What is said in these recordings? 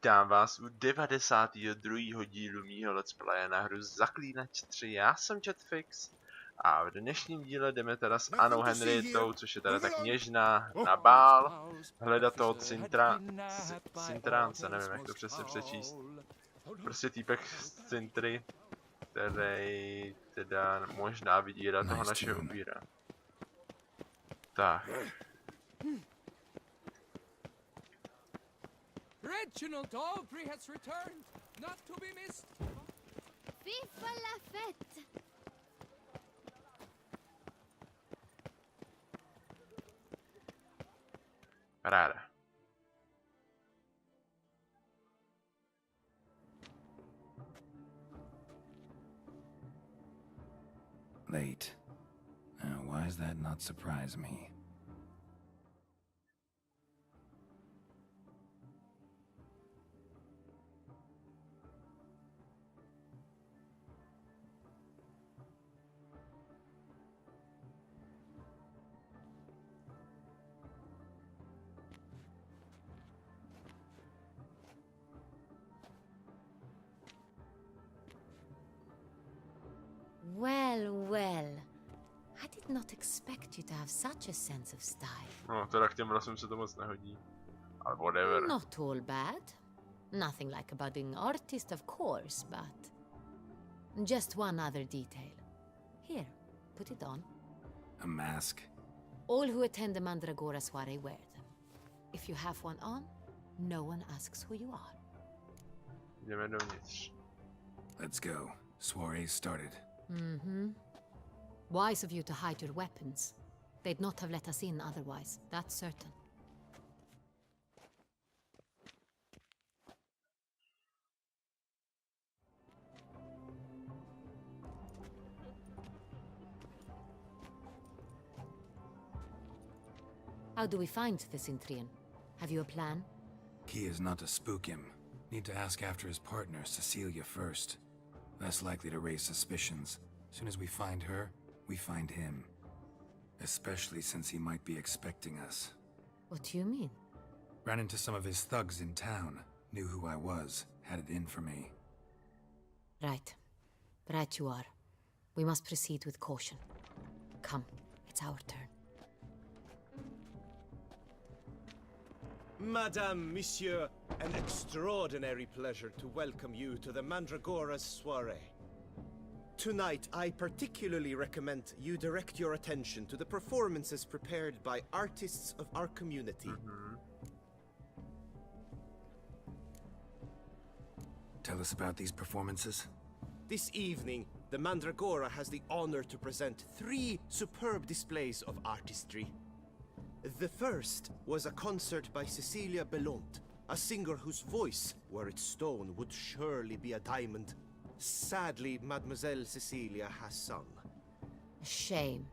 Vítám vás u 92. dílu mýho let's playe na hru Zaklínač 3. Já jsem Jetfix a v dnešním díle jdeme teda s Annou Henrietou, což je teda tak něžná, na bál, hledat toho cintránce, nevím jak to přesně přečíst. Prostě týpek z cintry, který teda možná vydírá toho našeho upíra. Tak. Reginald Aubrey has returned, not to be missed. Vive la fête! Paráda. Late. Now, why does that not surprise me? Well, well. I did not expect you to have such a sense of style. No, teda k těm vlasům se to moc nehodí. Ale whatever. Not all bad. Nothing like a budding artist, of course, but... Just one other detail. Here, put it on. A mask? All who attend the Mandragora soiree wear them. If you have one on, no one asks who you are. Jdeme dovnitř. Let's go. Soiree started. Mm-hmm. Wise of you to hide your weapons. They'd not have let us in otherwise, that's certain. How do we find the Cintrian? Have you a plan? Key is not to spook him. Need to ask after his partner, Cecilia, first. Less likely to raise suspicions. Soon as we find her, we find him. Especially since he might be expecting us. What do you mean? Ran into some of his thugs in town. Knew who I was. Had it in for me. Right. Right you are. We must proceed with caution. Come, it's our turn. Madame, Monsieur, an extraordinary pleasure to welcome you to the Mandragora's soiree. Tonight, I particularly recommend you direct your attention to the performances prepared by artists of our community. Tell us about these performances. This evening, the Mandragora has the honor to present 3 superb displays of artistry. The first was a concert by Cecilia Belont, a singer whose voice, were it stone, would surely be a diamond. Sadly, Mademoiselle Cecilia has sung. A shame.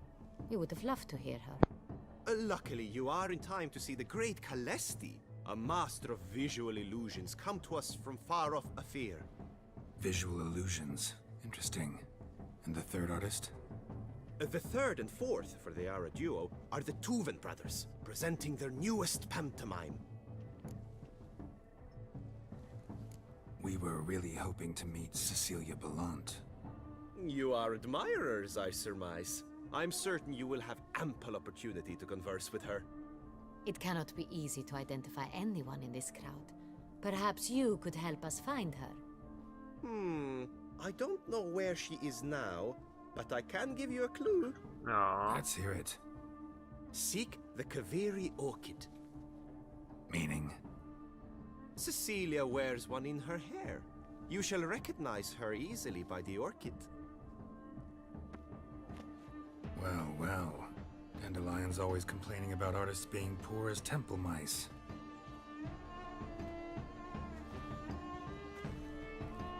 We would have loved to hear her. Luckily, you are in time to see the great Calesti, a master of visual illusions, come to us from far off Afir. Visual illusions. Interesting. And the third artist? The third and fourth, for they are a duo, are the Tuven brothers, presenting their newest pantomime. We were really hoping to meet Cecilia Belont. You are admirers, I surmise. I'm certain you will have ample opportunity to converse with her. It cannot be easy to identify anyone in this crowd. Perhaps you could help us find her. I don't know where she is now, but I can give you a clue. No. Let's hear it. Seek the Kaveri orchid. Meaning? Cecilia wears one in her hair. You shall recognize her easily by the orchid. Well, well. Dandelion's always complaining about artists being poor as temple mice.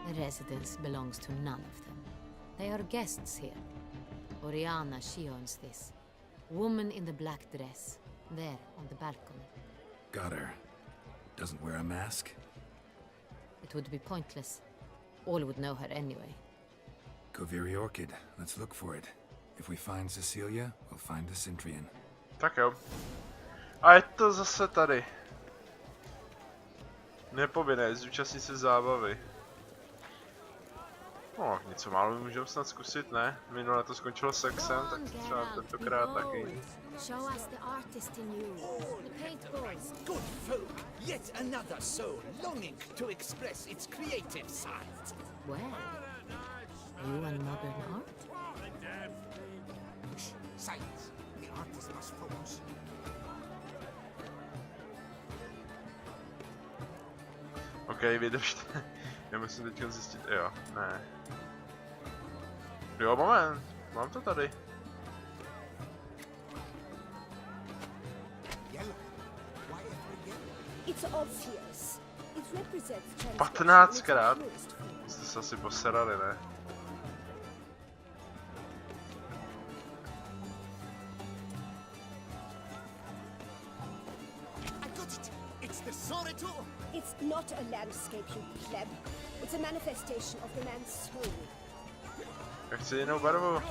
The residence belongs to none of them. They are guests here. Oriana, she owns this. Woman in the black dress. There, on the balcony. Got her. Doesn't wear a mask? It would be pointless. All would know her anyway. Kaveri orchid. Let's look for it. If we find Cecilia, we'll find the Cintrian. Tak jo. A je to zase tady. Nepovinné, zúčastnit se zábavy. No, něco málo můžeme snad zkusit, ne? Minule to skončilo sexem, tak třeba tentokrát taky. Show us the artist in you. The paint balls. Good folk, yet another soul longing to express its creative side. Well, you and modern art? Silence. The artist must focus. OK, vydržte. Já musím teď zjistit, jo, ne. Jo, moment, mám to tady. It's obvious. It represents 15krát. Jste se asi poserali, ne? I got it. It's the sonneto. It's not a landscape, you pleb. It's a manifestation of the man's soul. Já chci jinou barvu.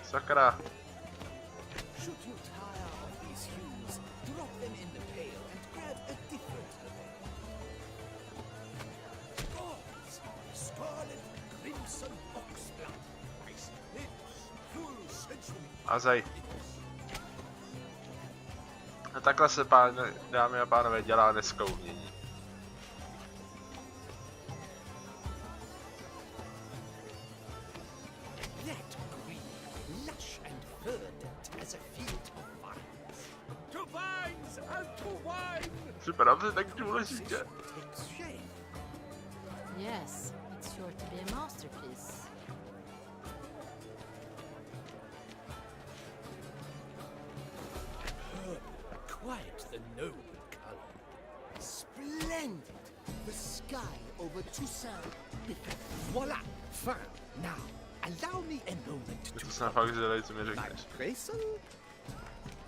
Sakra. Should you tire of these hues, drop them in the pail and grab a different color. Gods, scarlet, crimson, oxblood, ice lips, full sensual. Azaj. A takhle se, dámy a pánové, dělá dneska umění. That green, lush and verdant as a field of vines. To vines and to wine. Připadám se tak důležitě. Takes shape. Yes, it's sure to be a masterpiece. Quite the noble color. Splendid! The sky over Toussaint. Voila! Fine. Now, allow me a moment Je to to snad fakt zvědavý, co mi řekneš. appraisal.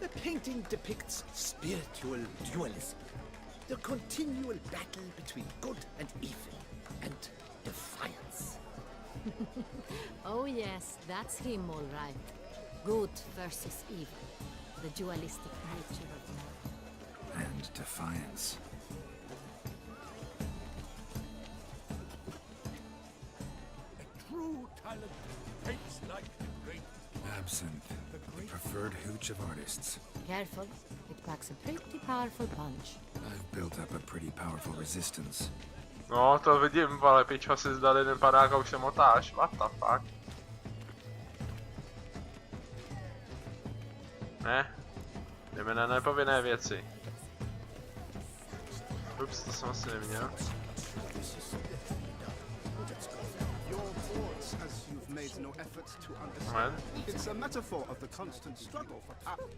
The painting depicts spiritual dualism. The continual battle between good and evil. And defiance. Oh yes, that's him all right. Good versus evil. The dualistic nature of man. And defiance. True talent takes like great. Absinthe, the preferred hooch of artists. Careful, it packs a pretty powerful punch. I've built up a pretty powerful resistance. No, to vidím, ale pičo si zdal jeden padák a už se motáš. What the fuck? Ne. Jdeme na nepovinné věci. Ups, to jsem asi neměl. Your thoughts, as you've made no effort to understand. Moment. It's a metaphor of the constant struggle for power.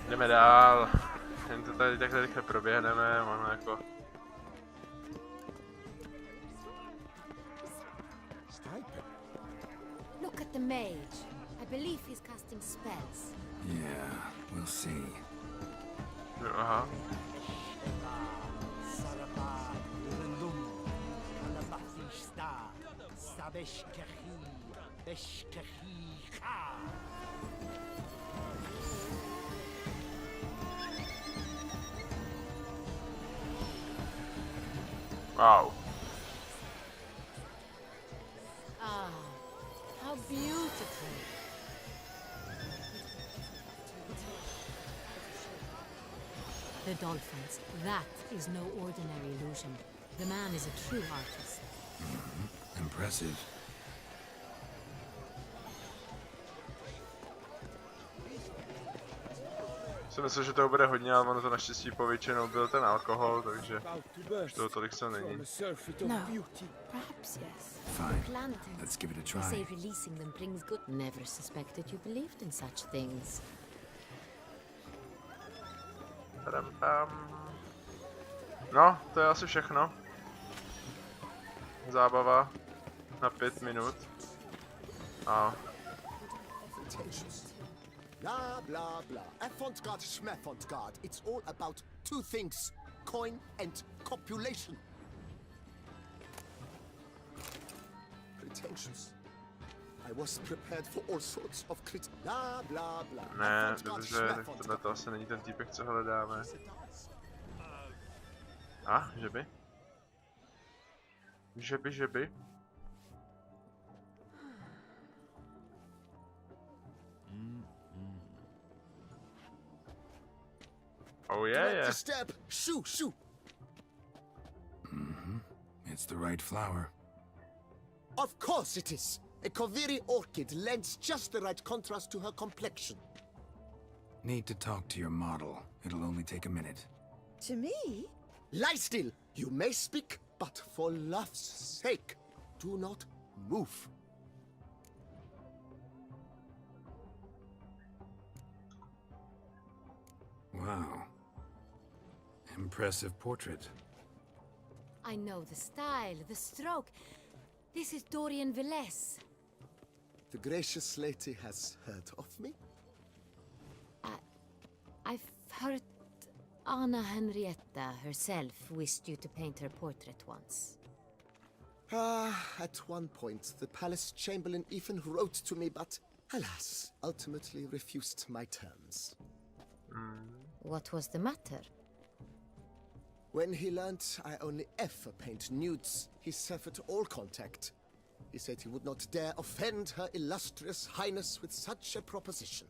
Jdeme dál. Jen to tady takhle rychle proběhneme, ono jako... Look at the mage. I believe he's casting spells. Yeah, we'll see. Aha. Wow. Ah, how beautiful. The dolphins. That is no ordinary illusion. The man is a true artist. Impressive. Jsem myslel, že toho bude hodně, ale ono to naštěstí povětšinou byl ten alkohol, takže už toho tolik se není. No, perhaps yes. Fine. Plantains. Let's give it a They say try. releasing them brings good. Never suspected you believed in such things. No, to je asi všechno. Zábava na 5 minut. A Blah, blah, blah. Avant-garde, schmavant-garde. It's all about two things. Coin and copulation. functions. I was prepared for all sorts of blah blah blah. Ne, dobře, tak tohle to asi není ten týpek, co hledáme. A, že by? Že by? Oh yeah. Step. Shoo. It's the right flower. Of course it is. A Koviri orchid lends just the right contrast to her complexion. Need to talk to your model. It'll only take a minute. To me? Lie still. You may speak, but for love's sake, do not move. Wow. Impressive portrait. I know the style, the stroke. This is Dorian Villesse. The gracious lady has heard of me. I've heard Anna Henrietta herself wished you to paint her portrait once. At one point, the palace chamberlain even wrote to me, but alas, ultimately refused my terms. What was the matter? When he learned I only ever paint nudes, he severed all contact. He said he would not dare offend Her Illustrious Highness with such a proposition.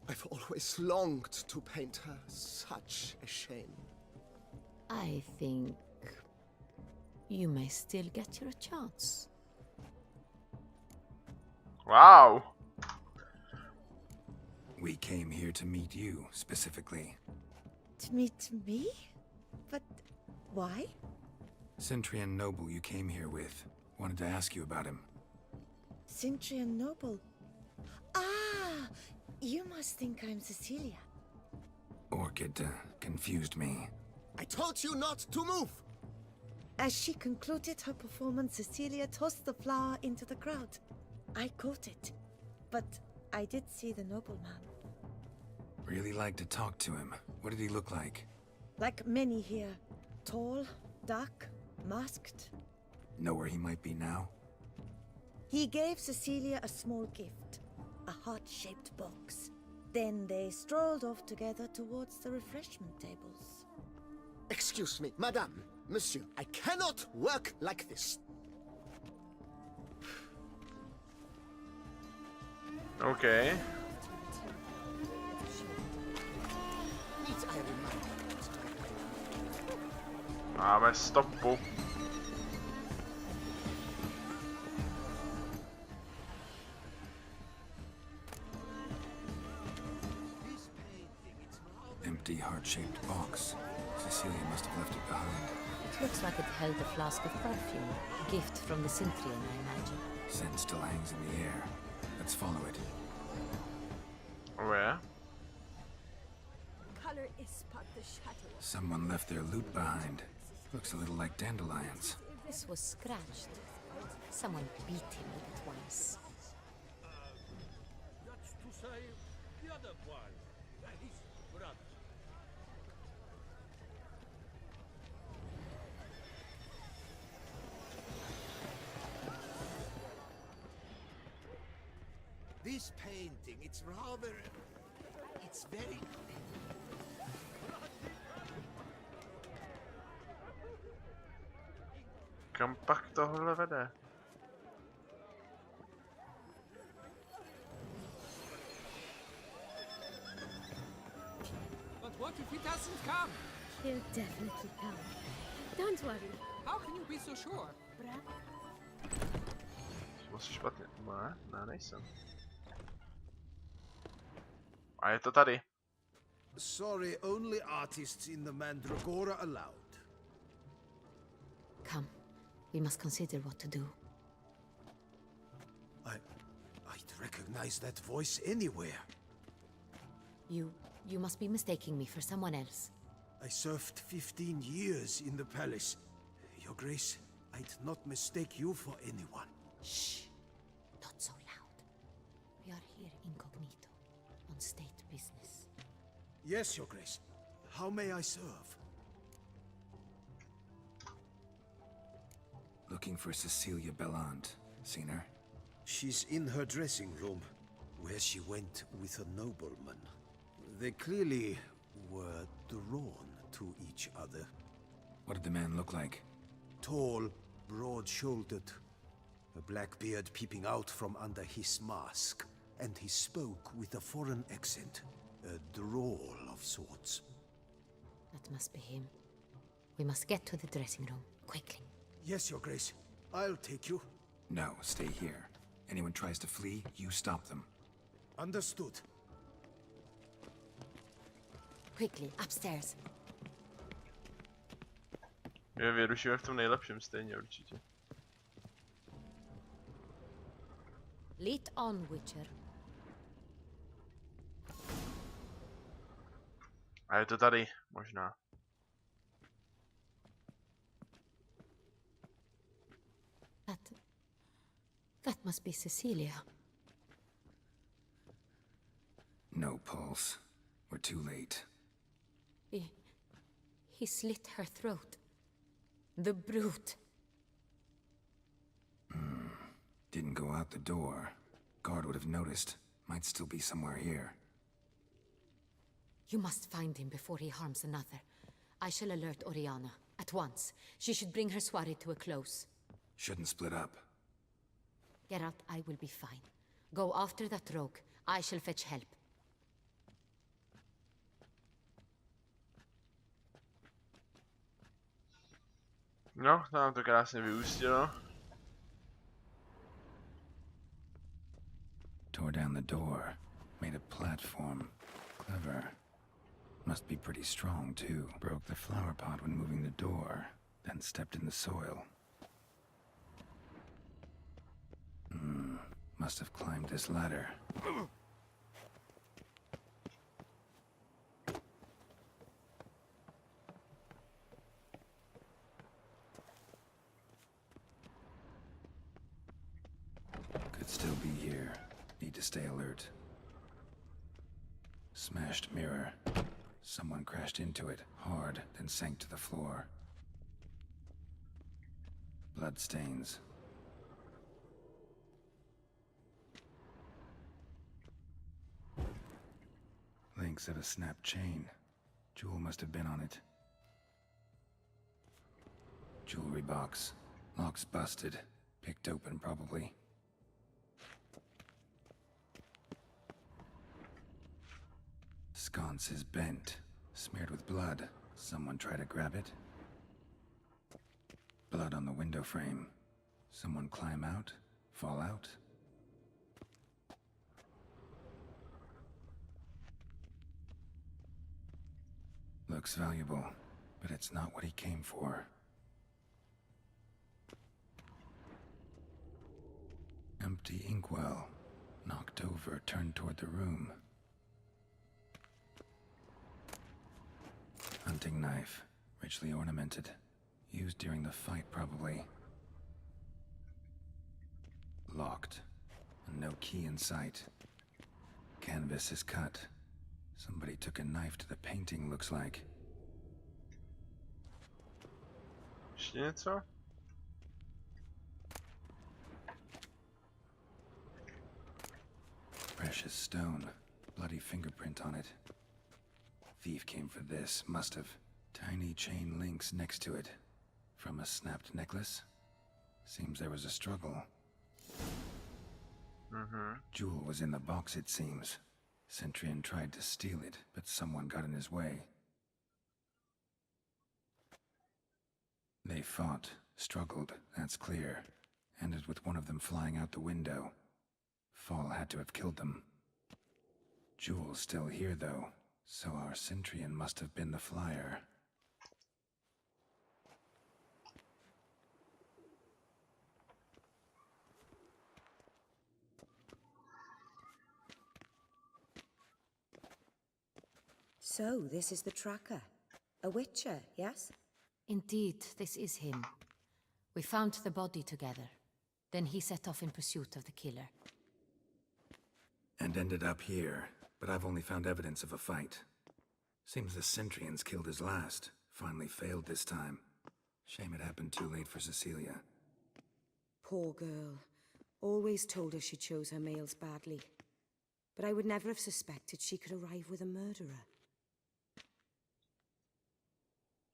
I've always longed to paint her. Such a shame. I think you may still get your chance. Wow. We came here to meet you, specifically. To meet me? But why? Centrian noble you came here with. Wanted to ask you about him. Centrian noble. Ah, you must think I'm Cecilia. Orchid confused me. I told you not to move! As she concluded her performance, Cecilia tossed the flower into the crowd. I caught it, but I did see the nobleman. Really like to talk to him. What did he look like? Like many here. Tall, dark, masked. Know where he might be now? He gave Cecilia a small gift, a heart-shaped box. Then they strolled off together towards the refreshment tables. Excuse me, madame, monsieur, I cannot work like this. Okay. Need I remind you? Máme stopu. Empty heart-shaped box. Cecilia must have left it behind. It looks like it held a flask of perfume. A gift from the Cintrian, I imagine. Scent still hangs in the air. Let's follow it. Where? Color is but the shadow. Someone left their loot behind. Looks a little like dandelions. This was scratched. Someone beat him with it once. That's to say, the other one. His brother. This painting, it's rather... It's very... Kam pak tohle vede? But what if he doesn't come? He'll definitely come. Don't worry. How can you be so sure? Moc špatně. Ne, nejsem. A je to tady. Sorry, only artists in the Mandragora allowed. Come. We must consider what to do. I'd recognize that voice anywhere. You must be mistaking me for someone else. I served 15 years in the palace. Your Grace, I'd not mistake you for anyone. Shh. Not so loud. We are here incognito, on state business. Yes, Your Grace. How may I serve? Looking for Cecilia Bellant. Seen her? She's in her dressing room, where she went with a nobleman. They clearly were drawn to each other. What did the man look like? Tall, broad-shouldered, a black beard peeping out from under his mask, and he spoke with a foreign accent, a drawl of sorts. That must be him. We must get to the dressing room, quickly. Yes, Your Grace. I'll take you. No, stay here. Anyone tries to flee, you stop them. Understood. Quickly, upstairs. Je vyrušíme v tom nejlepším stejně určitě. Lead on, Witcher. A je to tady, možná. That must be Cecilia. No pulse. We're too late. He slit her throat. The brute. Didn't go out the door. Guard would have noticed. Might still be somewhere here. You must find him before he harms another. I shall alert Oriana at once. She should bring her soirée to a close. Shouldn't split up. Geralt, I will be fine. Go after that rogue. I shall fetch help. No, tam to krásně vyústilo. Tore down the door. Made a platform. Clever. Must be pretty strong, too. Broke the flower pot when moving the door, then stepped in the soil. Must have climbed this ladder. Could still be here. Need to stay alert. Smashed mirror. Someone crashed into it, hard, then sank to the floor. Blood stains. Links of a snapped chain. Jewel must have been on it. Jewelry box. Lock's busted. Picked open, probably. Sconce is bent. Smeared with blood. Someone try to grab it? Blood on the window frame. Someone climb out? Fall out? Looks valuable, but it's not what he came for. Empty inkwell. Knocked over, turned toward the room. Hunting knife. Richly ornamented. Used during the fight, probably. Locked. And no key in sight. Canvas is cut. Somebody took a knife to the painting, looks like. Ještě něco? Precious stone. Bloody fingerprint on it. Thief came for this, must have. Tiny chain links next to it. From a snapped necklace? Seems there was a struggle. Jewel was in the box, it seems. Centurion tried to steal it, but someone got in his way. They fought, struggled, that's clear. Ended with one of them flying out the window. Fall had to have killed them. Jewel's still here, though, so our Centurion must have been the flyer. So, this is the tracker. A witcher, yes? Indeed, this is him. We found the body together. Then he set off in pursuit of the killer. And ended up here, but I've only found evidence of a fight. Seems the Centurions killed his last. Finally failed this time. Shame it happened too late for Cecilia. Poor girl. Always told her she chose her males badly. But I would never have suspected she could arrive with a murderer.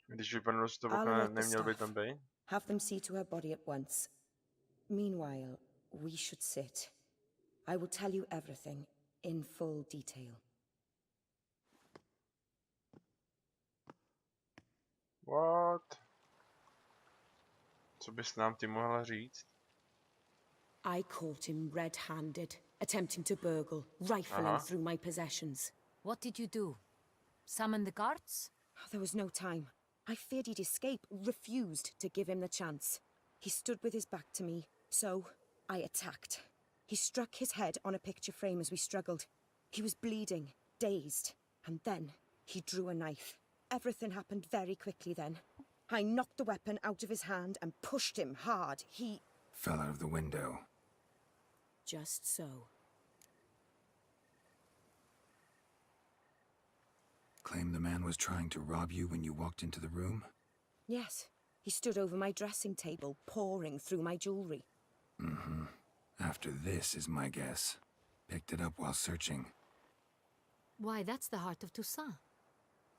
Když vypadalo, že to I'll okna alert the neměl by staff. tam být. Have them see to her body at once. Meanwhile, we should sit. I will tell you everything in full detail. What? Co bys nám ty mohla říct? I caught him red-handed, attempting to burgle, rifling through my possessions. What did you do? Summon the guards? There was no time. I feared he'd escape, refused to give him the chance. He stood with his back to me, so I attacked. He struck his head on a picture frame as we struggled. He was bleeding, dazed, and then he drew a knife. Everything happened very quickly then. I knocked the weapon out of his hand and pushed him hard. He Fell out of the window. just so. Claim the man was trying to rob you when you walked into the room? Yes, he stood over my dressing table, pouring through my jewelry. Mm-hmm. After this is my guess. Picked it up while searching. Why, that's the heart of Toussaint.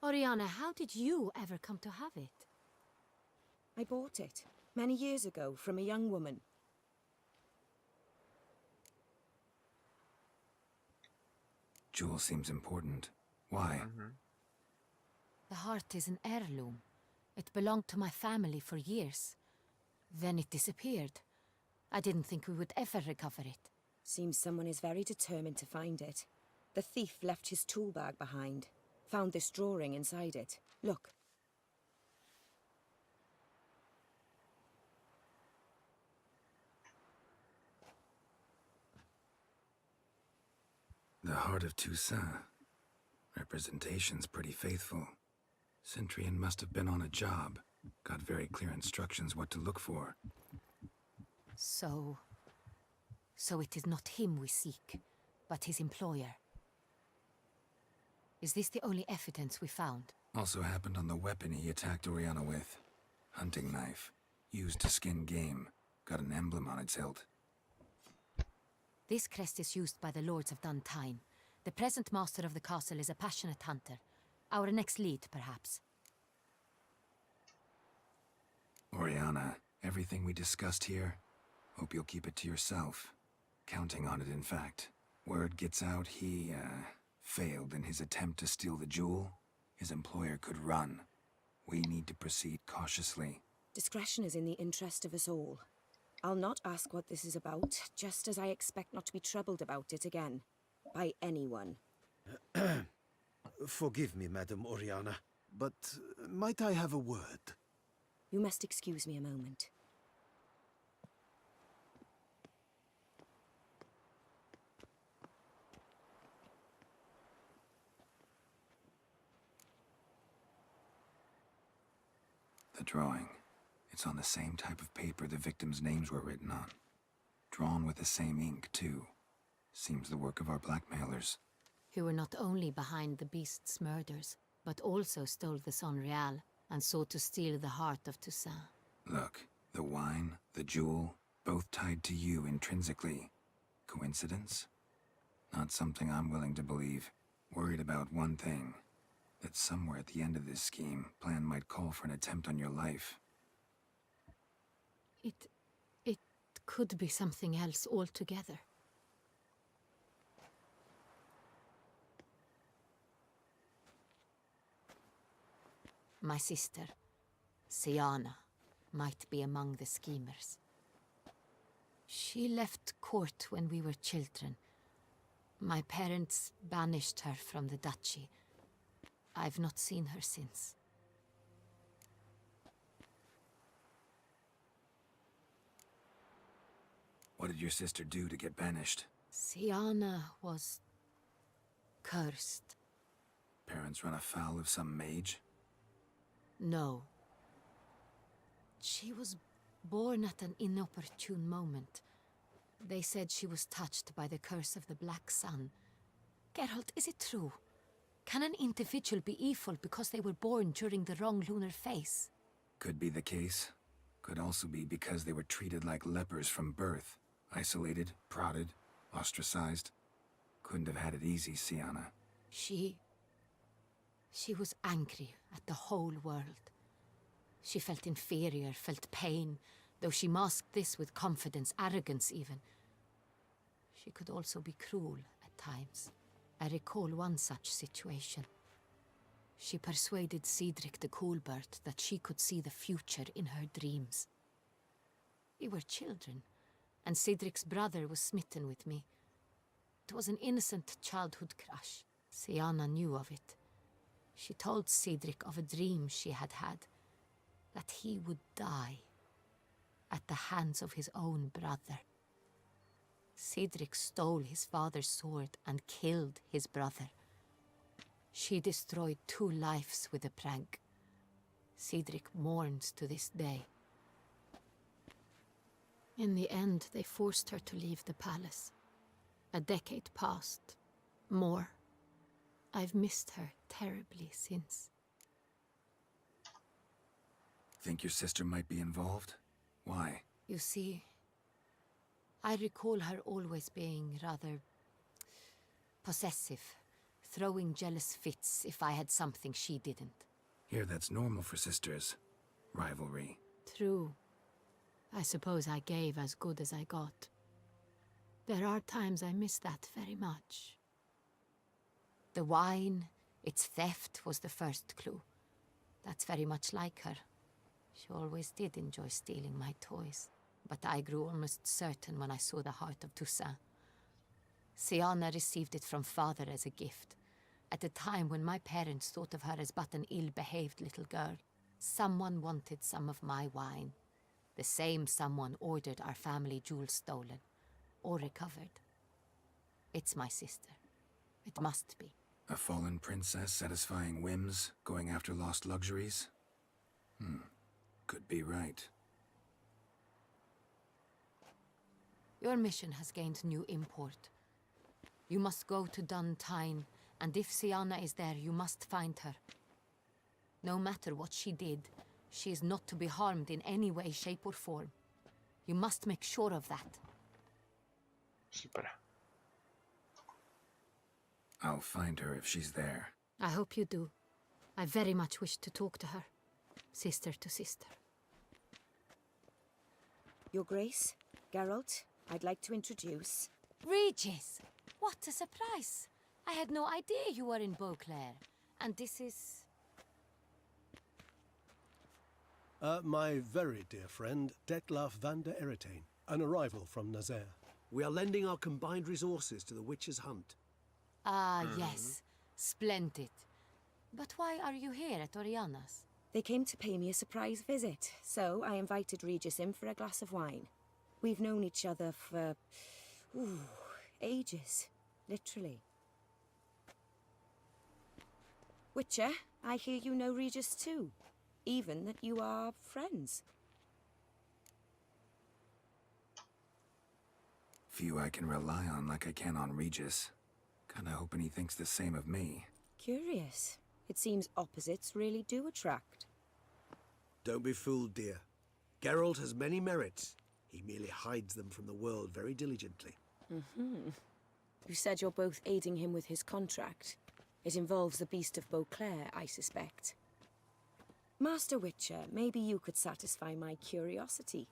Oriana, how did you ever come to have it? I bought it many years ago from a young woman. Jewel seems important. Why? The heart is an heirloom. It belonged to my family for years. Then it disappeared. I didn't think we would ever recover it. Seems someone is very determined to find it. The thief left his tool bag behind. Found this drawing inside it. Look. The heart of Toussaint. Representation's pretty faithful. Centurion must have been on a job. Got very clear instructions what to look for. So it is not him we seek, but his employer. Is this the only evidence we found? Also happened on the weapon he attacked Oriana with. Hunting knife. Used to skin game. Got an emblem on its hilt. This crest is used by the lords of Duntine. The present master of the castle is a passionate hunter. Our next lead, perhaps. Oriana, everything we discussed here, hope you'll keep it to yourself. Counting on it, in fact. Word gets out he, failed in his attempt to steal the jewel. His employer could run. We need to proceed cautiously. Discretion is in the interest of us all. I'll not ask what this is about, just as I expect not to be troubled about it again. By anyone. Forgive me, Madam Oriana, but might I have a word? You must excuse me a moment. The drawing. It's on the same type of paper the victims' names were written on. Drawn with the same ink, too. Seems the work of our blackmailers. Who were not only behind the beast's murders, but also stole the Son Real and sought to steal the heart of Toussaint. Look, the wine, the jewel, both tied to you intrinsically. Coincidence? Not something I'm willing to believe. Worried about one thing. That somewhere at the end of this scheme, plan might call for an attempt on your life. It could be something else altogether. My sister, Siana, might be among the schemers. She left court when we were children. My parents banished her from the duchy. I've not seen her since. What did your sister do to get banished? Siana was cursed. Parents run afoul of some mage? No. She was born at an inopportune moment. They said she was touched by the curse of the Black Sun. Geralt, is it true? Can an individual be evil because they were born during the wrong lunar phase? Could be the case. Could also be because they were treated like lepers from birth. Isolated, prodded, ostracized. Couldn't have had it easy, Sienna. She was angry at the whole world. She felt inferior, felt pain, though she masked this with confidence, arrogance even. She could also be cruel at times. I recall one such situation. She persuaded Cedric the Coolbird that she could see the future in her dreams. We were children, and Cedric's brother was smitten with me. It was an innocent childhood crush. Sienna knew of it. She told Cedric of a dream she had had, that he would die at the hands of his own brother. Cedric stole his father's sword and killed his brother. She destroyed 2 lives with a prank. Cedric mourns to this day. In the end, they forced her to leave the palace. A decade passed. More. I've missed her terribly since. Think your sister might be involved? Why? You see, I recall her always being rather possessive, throwing jealous fits if I had something she didn't. Here, that's normal for sisters. Rivalry. True. I suppose I gave as good as I got. There are times I miss that very much. The wine, its theft, was the first clue. That's very much like her. She always did enjoy stealing my toys, but I grew almost certain when I saw the heart of Toussaint. Sienna received it from father as a gift, at a time when my parents thought of her as but an ill-behaved little girl. Someone wanted some of my wine. The same someone ordered our family jewels stolen, or recovered. It's my sister. It must be. A fallen princess satisfying whims, going after lost luxuries? Could be right. Your mission has gained new import. You must go to Dun Tyne, and if Sienna is there, you must find her. No matter what she did, she is not to be harmed in any way, shape or form. You must make sure of that. Super. I'll find her if she's there. I hope you do. I very much wish to talk to her. Sister to sister. Your Grace, Geralt, I'd like to introduce... Regis! What a surprise! I had no idea you were in Beauclair. And this is... My very dear friend, Detlaf van der Eretain, an arrival from Nazaire. We are lending our combined resources to the witch's hunt. Ah, yes. Splendid. But why are you here at Oriana's? They came to pay me a surprise visit, so I invited Regis in for a glass of wine. We've known each other for... ages. Literally. Witcher, I hear you know Regis too. Even that you are friends. Few I can rely on like I can on Regis. Kinda hoping he thinks the same of me. Curious. It seems opposites really do attract. Don't be fooled, dear. Geralt has many merits. He merely hides them from the world very diligently. You said you're both aiding him with his contract. It involves the Beast of Beauclair, I suspect. Master Witcher, maybe you could satisfy my curiosity.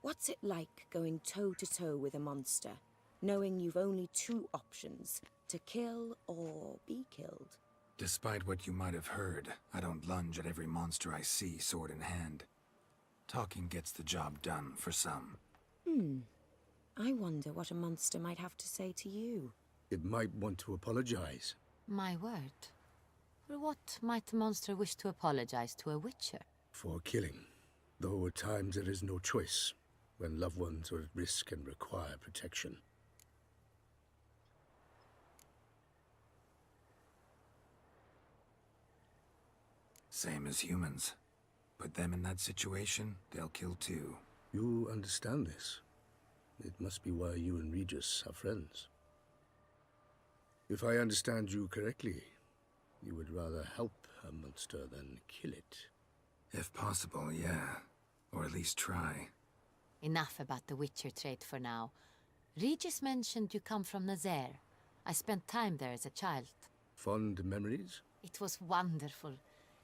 What's it like going toe-to-toe with a monster, knowing you've only 2 options, to kill or be killed? Despite what you might have heard, I don't lunge at every monster I see sword in hand. Talking gets the job done for some. I wonder what a monster might have to say to you. It might want to apologize. My word. For what might the monster wish to apologize to a witcher? For killing. Though at times there is no choice, when loved ones are at risk and require protection. Same as humans. Put them in that situation, they'll kill too. You understand this. It must be why you and Regis are friends. If I understand you correctly, you would rather help a monster than kill it. If possible, yeah. Or at least try. Enough about the Witcher trade for now. Regis mentioned you come from Nazaire. I spent time there as a child. Fond memories? It was wonderful.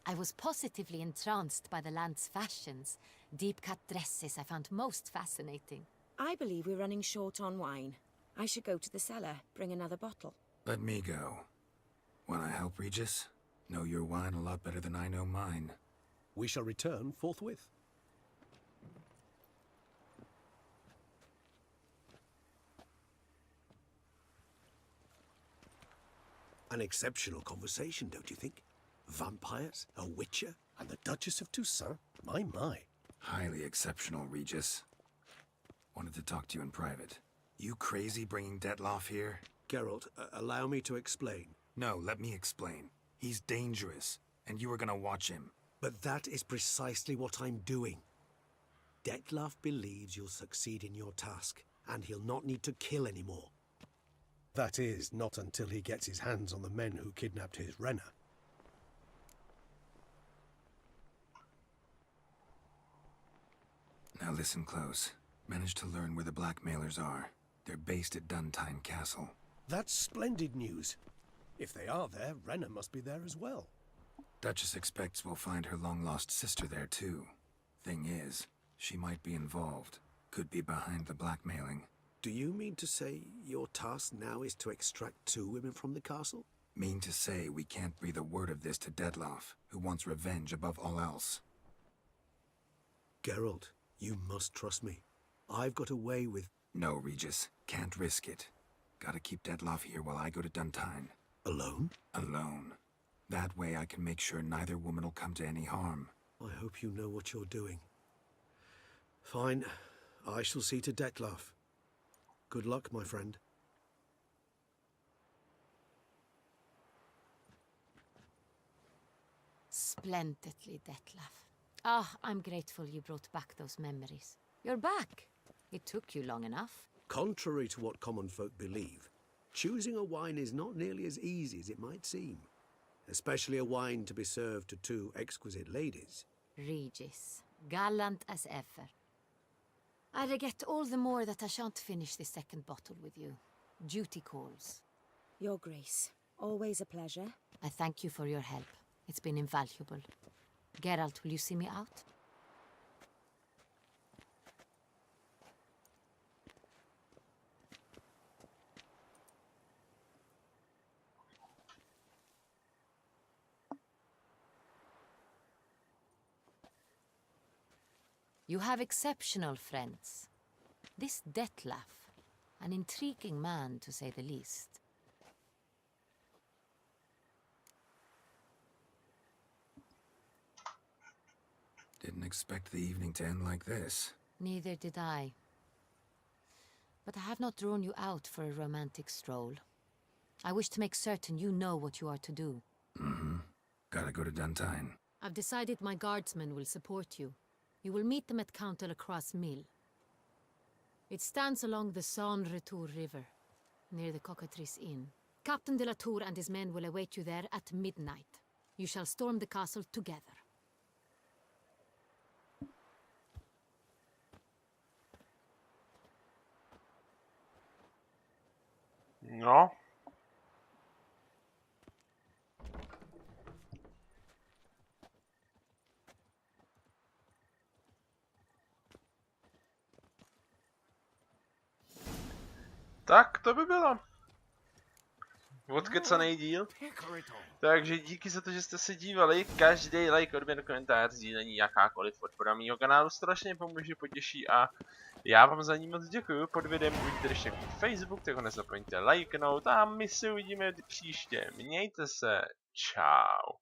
I was positively entranced by the land's fashions. Deep-cut dresses I found most fascinating. I believe we're running short on wine. I should go to the cellar, bring another bottle. Let me go. Want to help, Regis? Know your wine a lot better than I know mine. We shall return forthwith. An exceptional conversation, don't you think? Vampires, a witcher, And the Duchess of Toussaint? My. Highly exceptional, Regis. Wanted to talk to you in private. You crazy bringing Detloff here? Geralt, allow me to explain. No, let me explain. He's dangerous, and you are gonna watch him. But that is precisely what I'm doing. Detloff believes you'll succeed in your task, and he'll not need to kill anymore. That is, not until he gets his hands on the men who kidnapped his Renner. Now listen close. Managed to learn where the blackmailers are. They're based at Duntine Castle. That's splendid news. If they are there, Renner must be there as well. Duchess expects we'll find her long-lost sister there, too. Thing is, she might be involved. Could be behind the blackmailing. Do you mean to say your task now is to extract 2 women from the castle? Mean to say we can't breathe a word of this to Detloff, who wants revenge above all else. Geralt, you must trust me. I've got away with... No, Regis. Can't risk it. Gotta keep Detloff here while I go to Duntine. Alone? Alone. That way I can make sure neither woman will come to any harm. I hope you know what you're doing. Fine. I shall see to Detloff. Good luck, my friend. Splendidly, Detlaff. Ah, I'm grateful you brought back those memories. You're back. It took you long enough. Contrary to what common folk believe, choosing a wine is not nearly as easy as it might seem. Especially a wine to be served to 2 exquisite ladies. Regis, gallant as ever. I regret all the more that I shan't finish the second bottle with you. Duty calls. Your Grace, always a pleasure. I thank you for your help. It's been invaluable. Geralt, will you see me out? You have exceptional friends. This Detlaff, an intriguing man to say the least. Didn't expect the evening to end like this. Neither did I. But I have not drawn you out for a romantic stroll. I wish to make certain you know what you are to do. Mm-hmm. Gotta go to Duntine. I've decided my guardsmen will support you. You will meet them at Count de la Croix's mill. It stands along the Saône-Retour River, near the Cockatrice Inn. Captain de la Tour and his men will await you there at midnight. You shall storm the castle together. No. Tak, to by bylo. Odkecanej díl. Takže díky za to, že jste se dívali. Každý like, odběr, komentář, sdílení, jakákoliv podpora mýho kanálu strašně pomůže, potěší a já vám za ní moc děkuju. Pod videem uvidíte ještě Facebook, tak ho nezapomeňte lajknout a my se uvidíme příště. Mějte se. Čau.